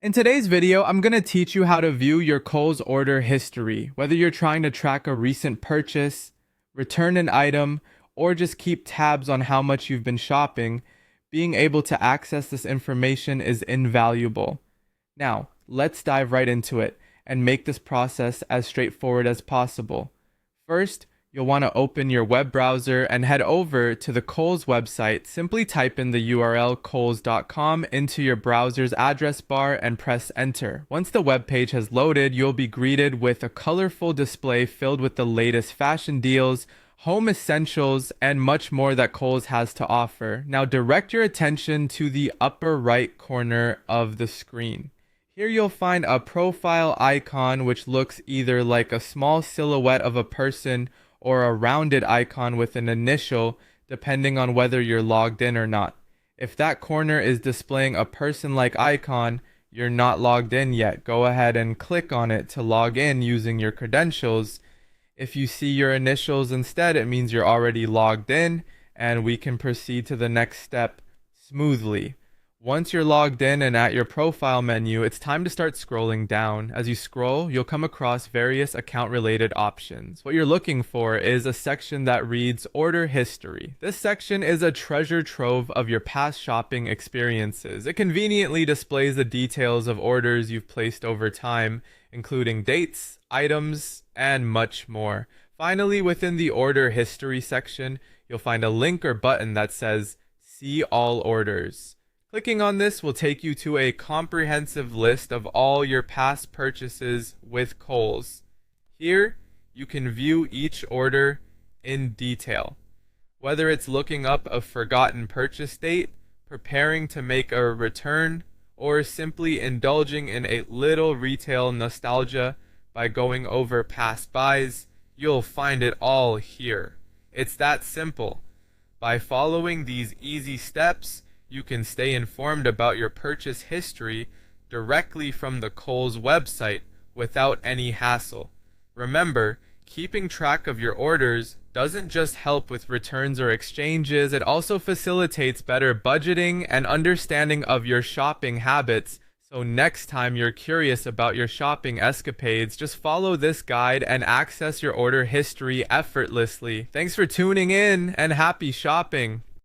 In today's video, I'm going to teach you how to view your Kohl's order history, whether you're trying to track a recent purchase, return an item, or just keep tabs on how much you've been shopping. Being able to access this information is invaluable. Now, let's dive right into it and make this process as straightforward as possible. First, you'll want to open your web browser and head over to the Kohl's website. Simply type in the URL kohls.com into your browser's address bar and press enter. Once the web page has loaded, you'll be greeted with a colorful display filled with the latest fashion deals, home essentials, and much more that Kohl's has to offer. Now direct your attention to the upper right corner of the screen. Here you'll find a profile icon which looks either like a small silhouette of a person or a rounded icon with an initial, depending on whether you're logged in or not. If that corner is displaying a person-like icon, you're not logged in yet. Go ahead and click on it to log in using your credentials. If you see your initials instead, it means you're already logged in, and we can proceed to the next step smoothly. Once you're logged in and at your profile menu, it's time to start scrolling down. As you scroll, you'll come across various account-related options. What you're looking for is a section that reads Order History. This section is a treasure trove of your past shopping experiences. It conveniently displays the details of orders you've placed over time, including dates, items, and much more. Finally, within the Order History section, you'll find a link or button that says See All Orders. Clicking on this will take you to a comprehensive list of all your past purchases with Kohl's. Here, you can view each order in detail. Whether it's looking up a forgotten purchase date, preparing to make a return, or simply indulging in a little retail nostalgia by going over past buys, you'll find it all here. It's that simple. By following these easy steps, you can stay informed about your purchase history directly from the Kohl's website without any hassle. Remember, keeping track of your orders doesn't just help with returns or exchanges, it also facilitates better budgeting and understanding of your shopping habits. So next time you're curious about your shopping escapades, just follow this guide and access your order history effortlessly. Thanks for tuning in and happy shopping!